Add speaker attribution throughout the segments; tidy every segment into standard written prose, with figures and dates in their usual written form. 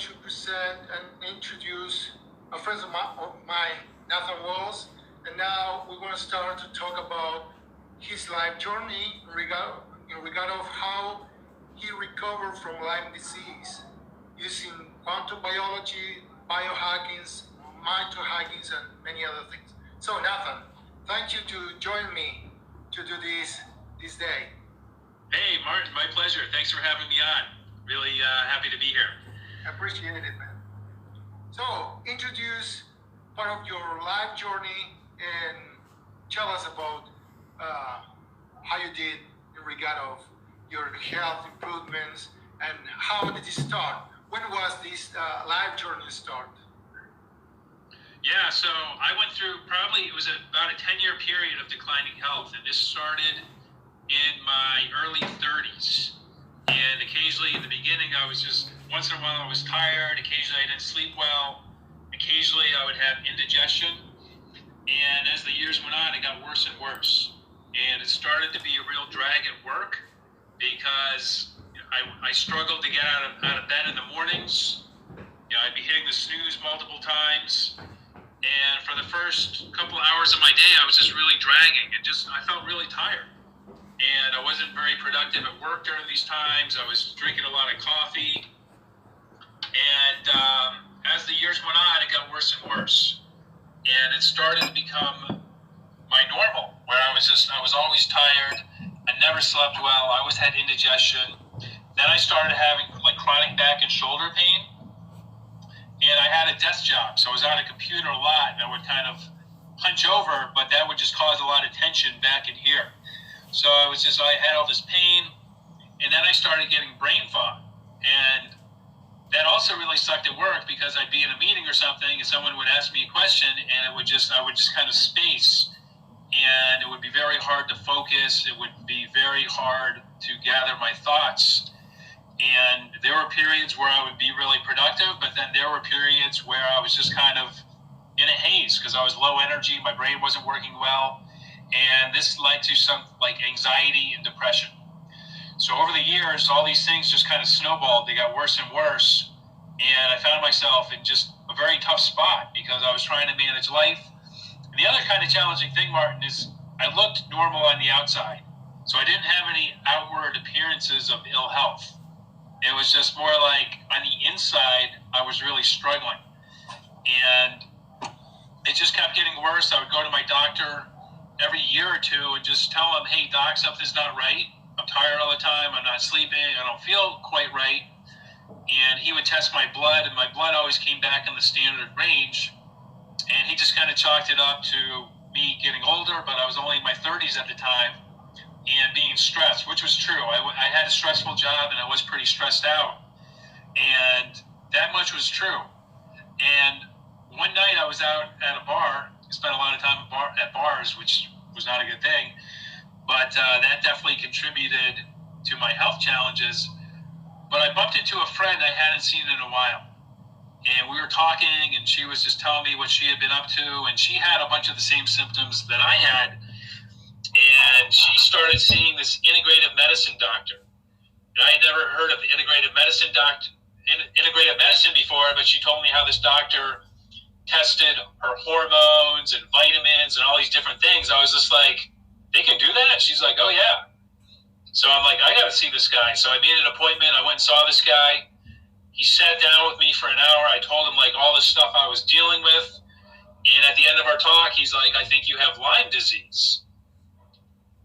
Speaker 1: to present and introduce a friend of mine, Nathan Walz, and now we're going to start to talk about his life journey in regard of how he recovered from Lyme disease using quantum biology, biohacking, mitohacking, and many other things. So Nathan, thank you to join me to do this day.
Speaker 2: Hey Martin, my pleasure. Thanks for having me on. Really happy to be here.
Speaker 1: Appreciate it, man. So introduce part of your life journey and tell us about how you did in regard of your health improvements and how did it start? When was this life journey start?
Speaker 2: Yeah, so I went through it was about a 10-year period of declining health, and this started in my early 30s. And occasionally in the beginning, I was just, once in a while I was tired, occasionally I didn't sleep well, occasionally I would have indigestion. And as the years went on, it got worse and worse. And it started to be a real drag at work because I struggled to get out of bed in the mornings. You know, I'd be hitting the snooze multiple times. And for the first couple hours of my day, I was just really dragging and I felt really tired. And I wasn't very productive at work during these times. I was drinking a lot of coffee. And as the years went on, it got worse and worse. And it started to become my normal, where I was always tired. I never slept well. I always had indigestion. Then I started having like chronic back and shoulder pain. And I had a desk job, so I was on a computer a lot, and I would kind of hunch over, but that would just cause a lot of tension back in here. So I had all this pain, and then I started getting brain fog. And that also really sucked at work because I'd be in a meeting or something, and someone would ask me a question, and I would just kind of space, and it would be very hard to focus. It would be very hard to gather my thoughts. And there were periods where I would be really productive, but then there were periods where I was just kind of in a haze because I was low energy, my brain wasn't working well, and this led to some like anxiety and depression. So over the years, all these things just kind of snowballed. They got worse and worse, and I found myself in just a very tough spot because I was trying to manage life. And the other kind of challenging thing, Martin, is I looked normal on the outside, so I didn't have any outward appearances of ill health. It was just more like on the inside, I was really struggling. And it just kept getting worse. I would go to my doctor every year or two and just tell him, hey, doc, something's not right. I'm tired all the time. I'm not sleeping. I don't feel quite right. And he would test my blood, and my blood always came back in the standard range. And he just kind of chalked it up to me getting older, but I was only in my 30s at the time. And being stressed, which was true. I had a stressful job and I was pretty stressed out. And that much was true. And one night I was out at a bar. I spent a lot of time at bars, which was not a good thing. But that definitely contributed to my health challenges. But I bumped into a friend I hadn't seen in a while. And we were talking, and she was just telling me what she had been up to. And she had a bunch of the same symptoms that I had. And she started seeing this integrative medicine doctor. And I had never heard of the integrative medicine before, but she told me how this doctor tested her hormones and vitamins and all these different things. I was just like, they can do that? She's like, oh yeah. So I'm like, I got to see this guy. So I made an appointment. I went and saw this guy. He sat down with me for an hour. I told him like all this stuff I was dealing with. And at the end of our talk, he's like, I think you have Lyme disease.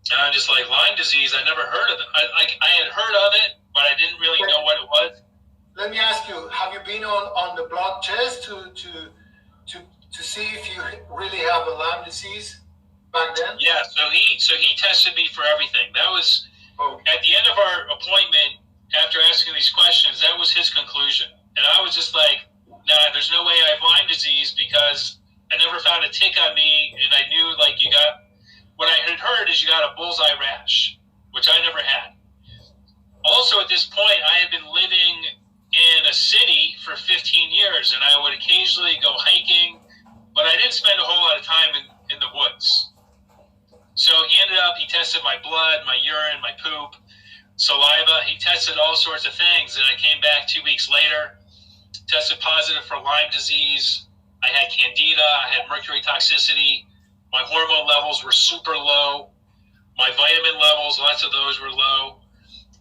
Speaker 2: And I'm just like, Lyme disease, I never heard of it. I had heard of it, but I didn't really know what it was.
Speaker 1: Let me ask you, have you been on the blood test to see if you really have a Lyme disease back then? Yeah,
Speaker 2: so he tested me for everything. That was, At the end of our appointment, after asking these questions, that was his conclusion. And I was just like, nah, there's no way I have Lyme disease because I never found a tick on me, and I knew like what I had heard is you got a bullseye rash, which I never had. Also, at this point, I had been living in a city for 15 years, and I would occasionally go hiking, but I didn't spend a whole lot of time in the woods. So he tested my blood, my urine, my poop, saliva. He tested all sorts of things, and I came back 2 weeks later, tested positive for Lyme disease. I had candida. I had mercury toxicity. My hormone levels were super low. My vitamin levels, lots of those were low.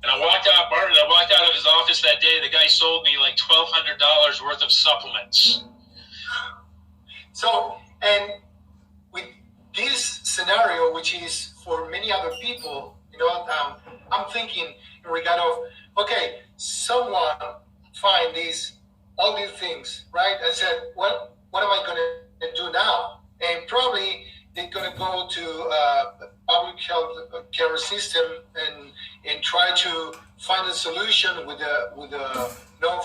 Speaker 2: And I walked out of his office that day. The guy sold me like $1,200 worth of supplements.
Speaker 1: So, and with this scenario, which is for many other people, I'm thinking in regard of, okay, someone find all these things, right? And said, well, what am I going to do now? And probably they're going to go to public health care system and try to find a solution with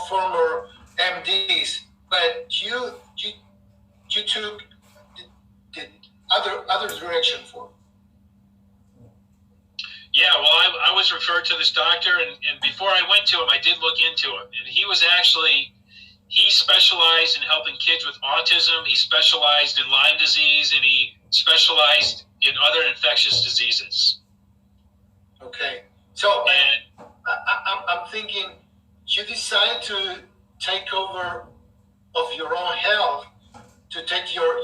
Speaker 1: former MDs. But you took the other direction for.
Speaker 2: Yeah, well, I was referred to this doctor, and before I went to him, I did look into him. And he specialized in helping kids with autism, he specialized in Lyme disease, and he specialized in other infectious diseases.
Speaker 1: Okay. So I'm thinking you decide to take over of your own health, to take your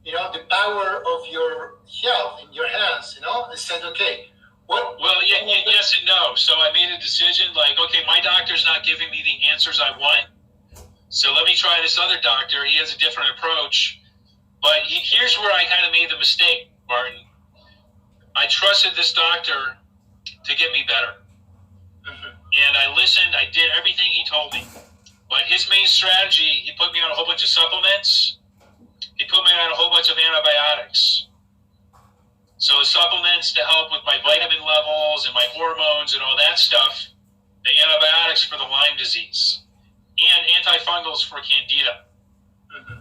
Speaker 1: the power of your health in your hands, and said, okay, what?
Speaker 2: Well, yes and no. So I made a decision like, okay, my doctor's not giving me the answers I want, so let me try this other doctor. He has a different approach. But here's where I kind of made the mistake, Martin. I trusted this doctor to get me better. Mm-hmm. And I listened. I did everything he told me. But his main strategy, he put me on a whole bunch of supplements. He put me on a whole bunch of antibiotics. So supplements to help with my vitamin levels and my hormones and all that stuff. The antibiotics for the Lyme disease. And antifungals for candida. Mm-hmm.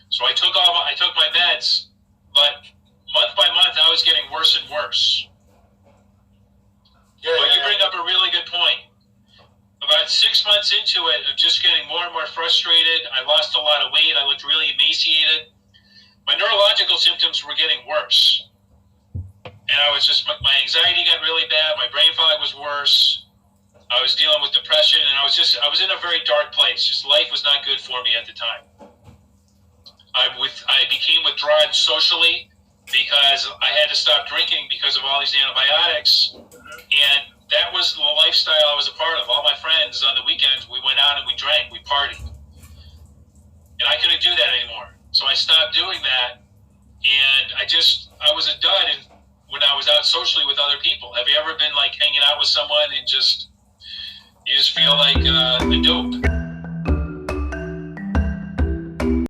Speaker 2: So I took my meds, but month by month I was getting worse and worse. But you bring up a really good point. About 6 months into it, of just getting more and more frustrated, I lost a lot of weight. I looked really emaciated. My neurological symptoms were getting worse, and my anxiety got really bad. My brain fog was worse. I was dealing with depression, and I was in a very dark place. Just life was not good for me at the time. I became withdrawn socially because I had to stop drinking because of all these antibiotics. And that was the lifestyle I was a part of. All my friends on the weekends, we went out and we drank, we partied. And I couldn't do that anymore. So I stopped doing that. And I was a dud when I was out socially with other people. Have you ever been like hanging out with someone and you just feel like